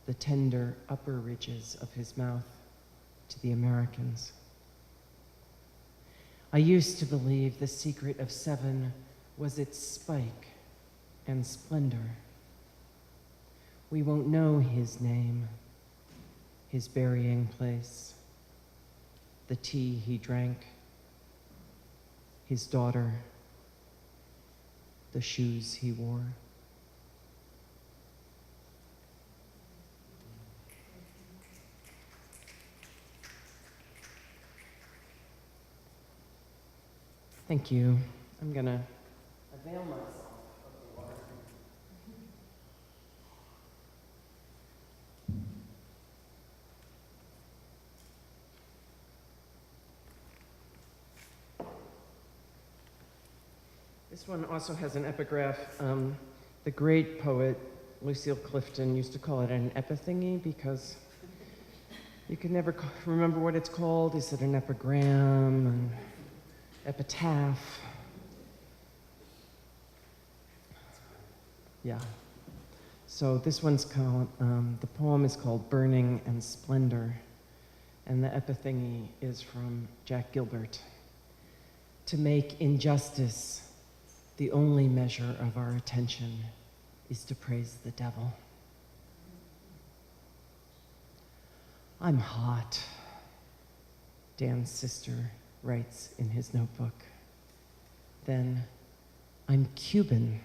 the tender upper ridges of his mouth to the Americans. I used to believe the secret of 7 was its spike and splendor. We won't know his name, his burying place, the tea he drank, his daughter, the shoes he wore. Thank you. I'm gonna avail myself of the water. This one also has an epigraph. The great poet Lucille Clifton used to call it an epithingy because you can never remember what it's called. Is it an epigram, an epitaph? Yeah. So this one's called, the poem is called Burning and Splendor, and the epithingy is from Jack Gilbert. To make injustice the only measure of our attention is to praise the devil. I'm hot, Dan's sister writes in his notebook. Then, I'm Cuban,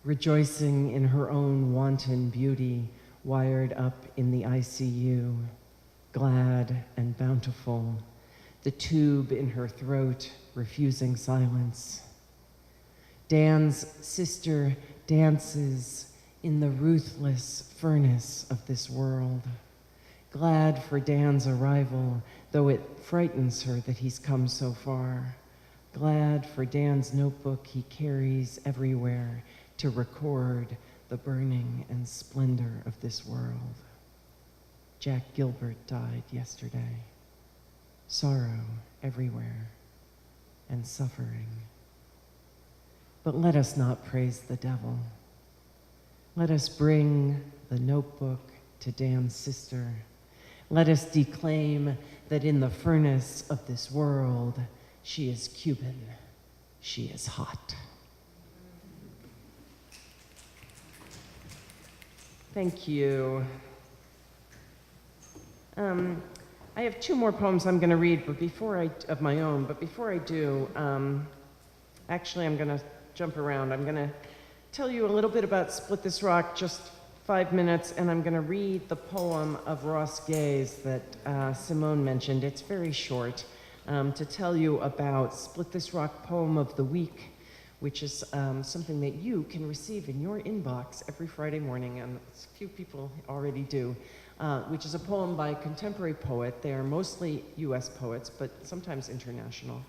rejoicing in her own wanton beauty, wired up in the ICU, glad and bountiful, the tube in her throat refusing silence. Dan's sister dances in the ruthless furnace of this world, glad for Dan's arrival, though it frightens her that he's come so far, glad for Dan's notebook he carries everywhere to record the burning and splendor of this world. Jack Gilbert died yesterday. Sorrow everywhere and suffering. But let us not praise the devil. Let us bring the notebook to Dan's sister. Let us declaim that in the furnace of this world, she is Cuban, she is hot. Thank you. I have 2 more poems I'm going to read, but before I do, actually I'm going to jump around. I'm going to tell you a little bit about Split This Rock, just 5 minutes, and I'm going to read the poem of Ross Gay's that Simone mentioned. It's very short, to tell you about Split This Rock Poem of the Week, which is something that you can receive in your inbox every Friday morning, and a few people already do, which is a poem by a contemporary poet. They are mostly US poets, but sometimes international.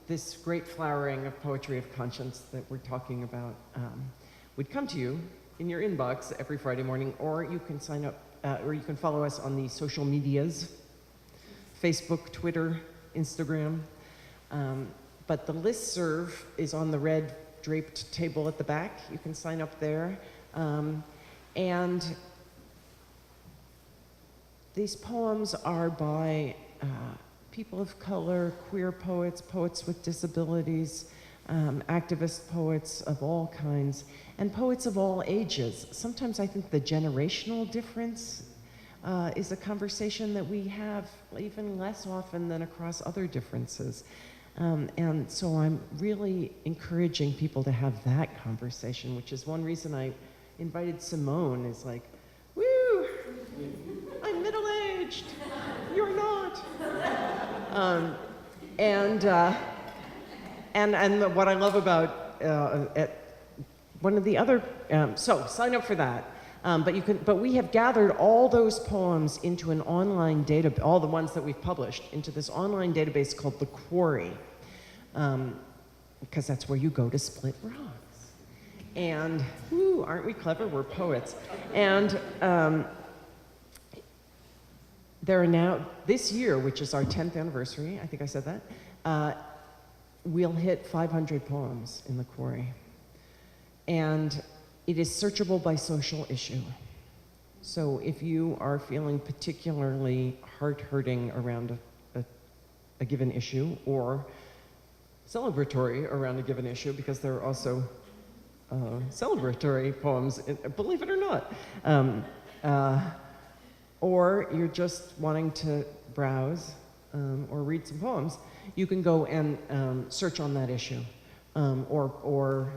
This great flowering of poetry of conscience that we're talking about would come to you in your inbox every Friday morning, or you can sign up, or you can follow us on the social medias, Facebook, Twitter, Instagram. But the listserv is on the red draped table at the back. You can sign up there. And these poems are by people of color, queer poets, poets with disabilities, activist poets of all kinds, and poets of all ages. Sometimes I think the generational difference is a conversation that we have even less often than across other differences. And so I'm really encouraging people to have that conversation, which is one reason I invited Simone, is like, woo, I'm middle-aged, you're not. And what I love about one of the other, so sign up for that. But we have gathered all those poems into an online database, all the ones that we've published, into this online database called The Quarry, because that's where you go to split rocks. And, woo, aren't we clever? We're poets. And There are now, this year, which is our 10th anniversary, I think I said that, we'll hit 500 poems in the quarry. And it is searchable by social issue. So if you are feeling particularly heart-hurting around a given issue, or celebratory around a given issue, because there are also celebratory poems, believe it or not, or you're just wanting to browse or read some poems, you can go and search on that issue. Or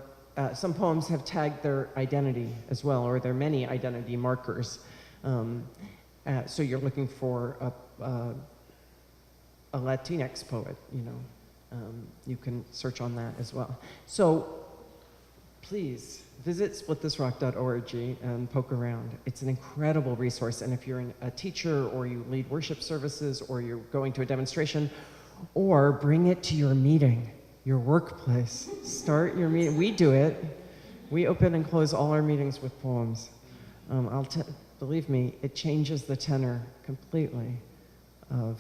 some poems have tagged their identity as well, or there are many identity markers. So you're looking for a Latinx poet, you know, you can search on that as well. So please visit splitthisrock.org and poke around. It's an incredible resource, and if you're a teacher or you lead worship services or you're going to a demonstration, or bring it to your meeting, your workplace. Start your meeting. We do it. We open and close all our meetings with poems. Believe me, it changes the tenor completely of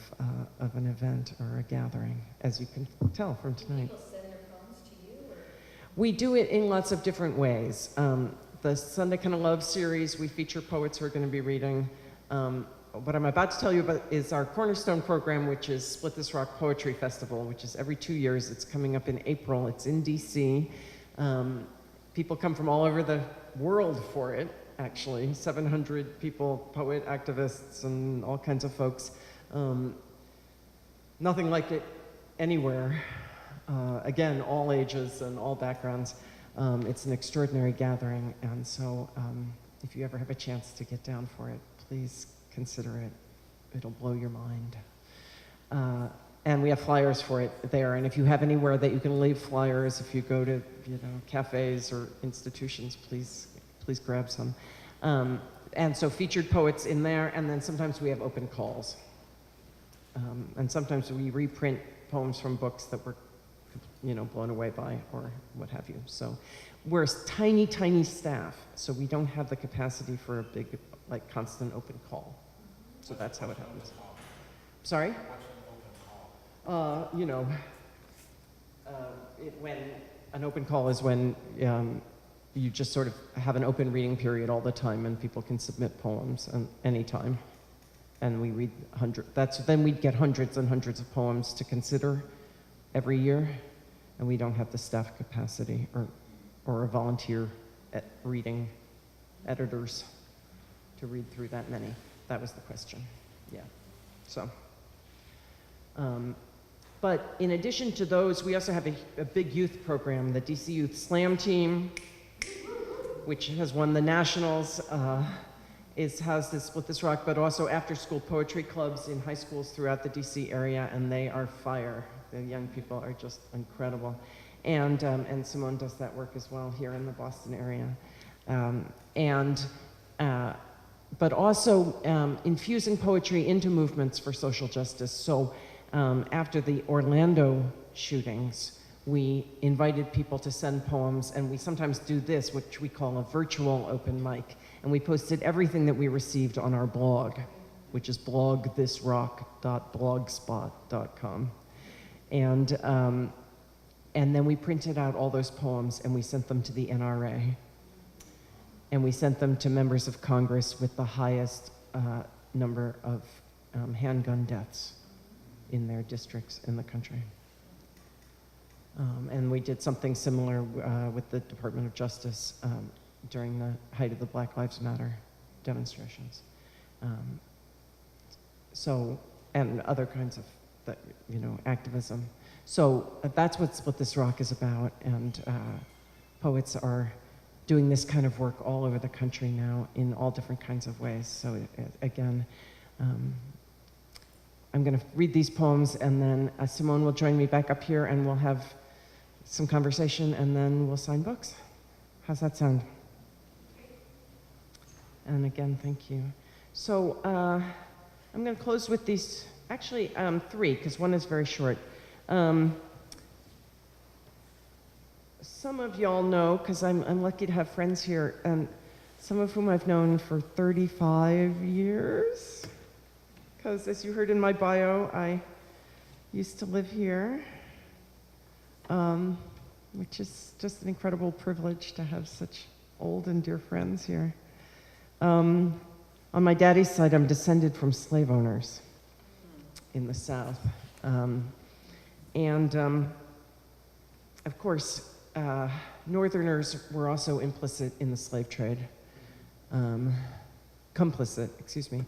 an event or a gathering, as you can tell from tonight. People send their poems to you? Or? We do it in lots of different ways. The Sunday Kind of Love series, we feature poets who are going to be reading. What I'm about to tell you about is our cornerstone program, which is Split This Rock Poetry Festival, which is every 2 years. It's coming up in April. It's in DC. People come from all over the world for it, actually. 700 people, poet, activists, and all kinds of folks. Nothing like it anywhere. Again, all ages and all backgrounds. It's an extraordinary gathering, and so if you ever have a chance to get down for it, please consider it. It'll blow your mind. And we have flyers for it there, and if you have anywhere that you can leave flyers, if you go to cafes or institutions, please grab some. And so featured poets in there, and then sometimes we have open calls. And sometimes we reprint poems from books that were blown away by, or what have you. So we're a tiny, tiny staff, so we don't have the capacity for a big, constant open call. So that's how it happens. Sorry? When an open call is when you just sort of have an open reading period all the time, and people can submit poems anytime. And we read then we'd get hundreds and hundreds of poems to consider every year, and we don't have the staff capacity or a volunteer reading editors to read through that many. That was the question. Yeah. So, but in addition to those, we also have a big youth program, the DC Youth Slam Team, which has won the nationals, is housed at Split This Rock, but also after-school poetry clubs in high schools throughout the DC area, and they are fire. The young people are just incredible. And Simone does that work as well here in the Boston area. But also infusing poetry into movements for social justice. So after the Orlando shootings, we invited people to send poems, and we sometimes do this, which we call a virtual open mic. And we posted everything that we received on our blog, which is blogthisrock.blogspot.com. And then we printed out all those poems, and we sent them to the NRA. And we sent them to members of Congress with the highest number of handgun deaths in their districts in the country. And we did something similar with the Department of Justice during the height of the Black Lives Matter demonstrations. And other kinds of activism. So that's what Split This Rock is about, and poets are doing this kind of work all over the country now in all different kinds of ways. So again, I'm going to read these poems, and then Simone will join me back up here, and we'll have some conversation, and then we'll sign books. How's that sound? And again, thank you. So I'm going to close with these, actually 3, because one is very short. Some of y'all know, because I'm lucky to have friends here, and some of whom I've known for 35 years. because as you heard in my bio, I used to live here, which is just an incredible privilege to have such old and dear friends here. On my daddy's side, I'm descended from slave owners in the South. Of course, Northerners were also implicit in the slave trade, complicit, excuse me,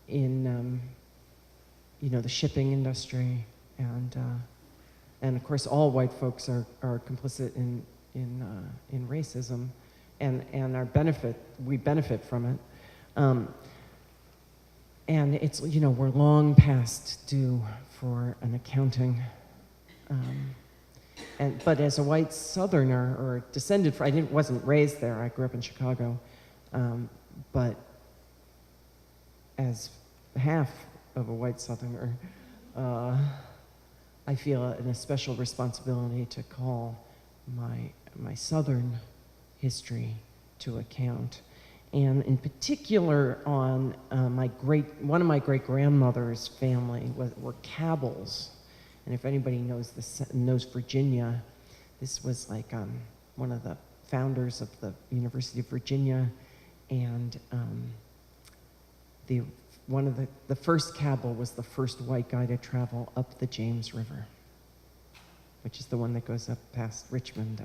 in the shipping industry, and of course all white folks are complicit in racism, and we benefit from it. And it's, we're long past due for an accounting. But as a white Southerner, or descended from, wasn't raised there, I grew up in Chicago, but as half of a white Southerner, I feel a special responsibility to call my Southern history to account. And in particular on one of my great-grandmother's family were Cabells. And if anybody knows Virginia, this was like one of the founders of the University of Virginia, and the first Cabell was the first white guy to travel up the James River, which is the one that goes up past Richmond,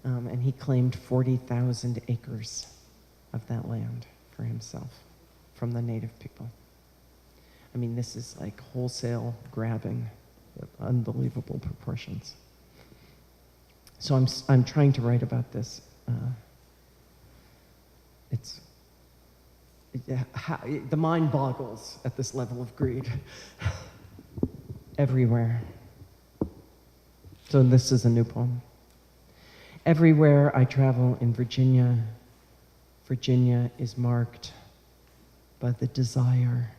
and he claimed 40,000 acres of that land for himself from the native people. I mean, this is like wholesale grabbing of unbelievable proportions. So I'm trying to write about this. The mind boggles at this level of greed everywhere. So this is a new poem. Everywhere I travel in Virginia, Virginia is marked by the desire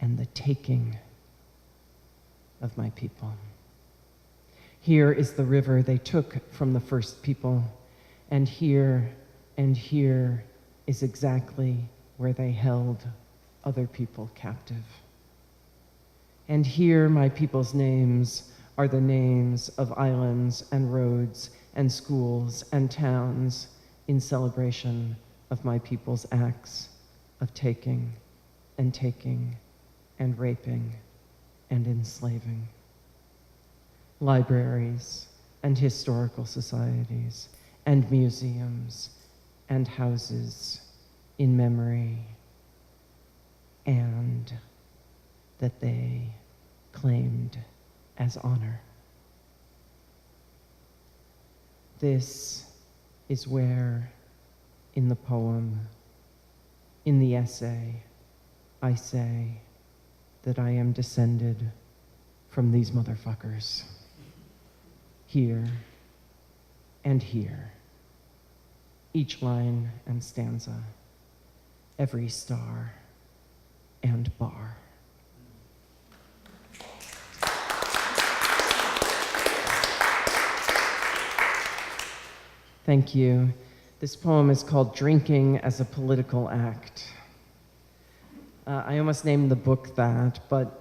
and the taking of my people. Here is the river they took from the first people, and here is exactly where they held other people captive. And here my people's names are the names of islands and roads and schools and towns in celebration of my people's acts of taking and raping and enslaving. Libraries and historical societies and museums and houses in memory, and that they claimed as honor. This is where, in the poem, in the essay, I say that I am descended from these motherfuckers. Here and here. Each line and stanza, every star and bar. Thank you. This poem is called Drinking as a Political Act. I almost named the book that, but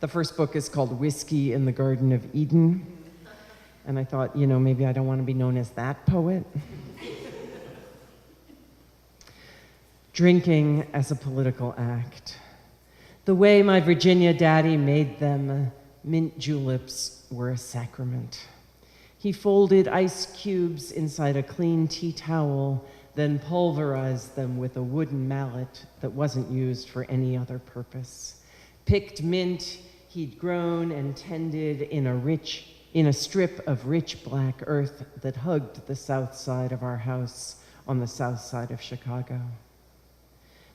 the first book is called Whiskey in the Garden of Eden. And I thought, maybe I don't want to be known as that poet. Drinking as a political act. The way my Virginia daddy made them, mint juleps were a sacrament. He folded ice cubes inside a clean tea towel, then pulverized them with a wooden mallet that wasn't used for any other purpose. Picked mint he'd grown and tended in a strip of rich black earth that hugged the south side of our house on the south side of Chicago.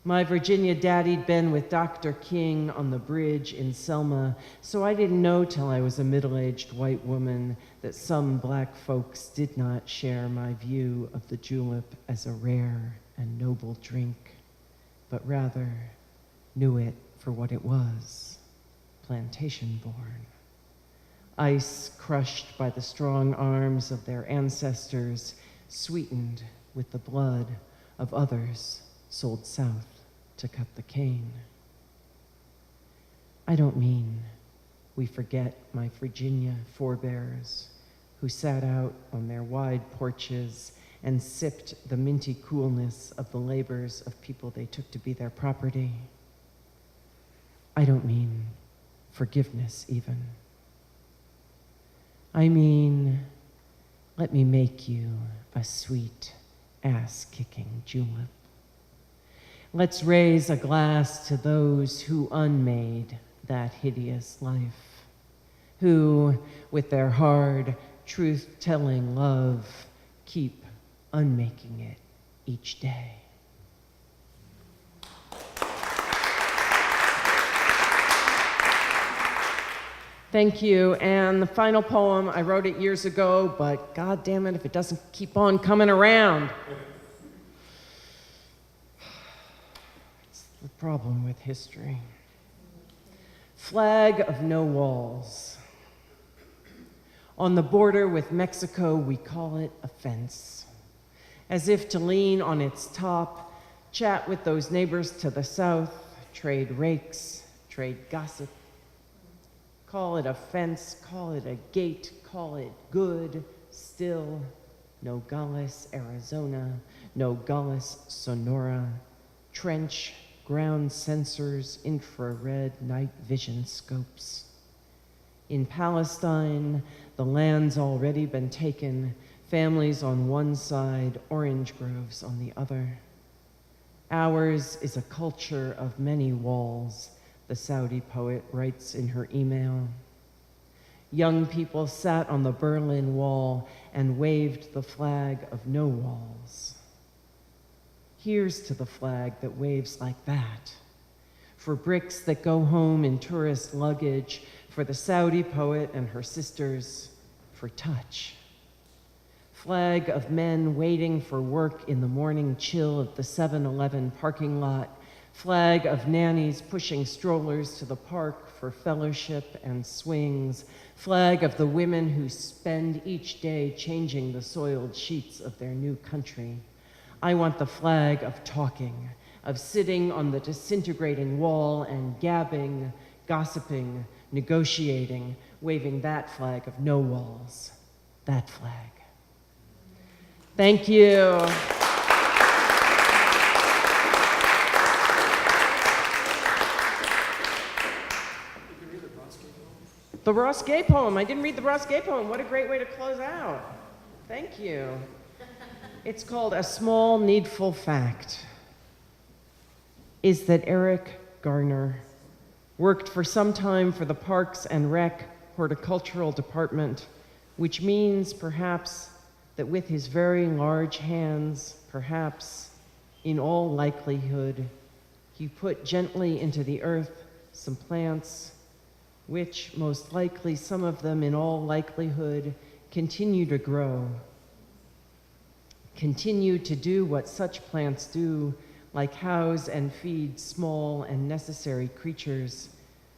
My Virginia daddy'd been with Dr. King on the bridge in Selma, so I didn't know till I was a middle-aged white woman that some black folks did not share my view of the julep as a rare and noble drink, but rather knew it for what it was, plantation-born. Ice crushed by the strong arms of their ancestors, sweetened with the blood of others sold south to cut the cane. I don't mean we forget my Virginia forebears who sat out on their wide porches and sipped the minty coolness of the labors of people they took to be their property. I don't mean forgiveness even. I mean, let me make you a sweet ass-kicking julep. Let's raise a glass to those who unmade that hideous life, who, with their hard, truth-telling love, keep unmaking it each day. Thank you. And the final poem, I wrote it years ago, but God damn it if it doesn't keep on coming around. It's the problem with history. Flag of no walls. On the border with Mexico, we call it a fence. As if to lean on its top, chat with those neighbors to the south, trade rakes, trade gossip. Call it a fence, call it a gate, call it good, still. Nogales, Arizona, Nogales, Sonora. Trench, ground sensors, infrared night vision scopes. In Palestine, the land's already been taken, families on one side, orange groves on the other. Ours is a culture of many walls, the Saudi poet writes in her email. Young people sat on the Berlin Wall and waved the flag of no walls. Here's to the flag that waves like that, for bricks that go home in tourist luggage, for the Saudi poet and her sisters, for touch. Flag of men waiting for work in the morning chill of the 7-Eleven parking lot. Flag of nannies pushing strollers to the park for fellowship and swings. Flag of the women who spend each day changing the soiled sheets of their new country. I want the flag of talking, of sitting on the disintegrating wall and gabbing, gossiping, negotiating, waving that flag of no walls, that flag. Thank you. The Ross Gay poem. I didn't read the Ross Gay poem. What a great way to close out. Thank you. It's called A Small Needful Fact. Is that Eric Garner worked for some time for the Parks and Rec Horticultural Department, which means perhaps that with his very large hands, perhaps in all likelihood, he put gently into the earth some plants which most likely, some of them in all likelihood, continue to grow, continue to do what such plants do, like house and feed small and necessary creatures,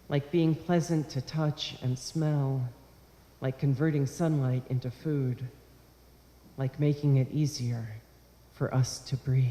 like being pleasant to touch and smell, like converting sunlight into food, like making it easier for us to breathe.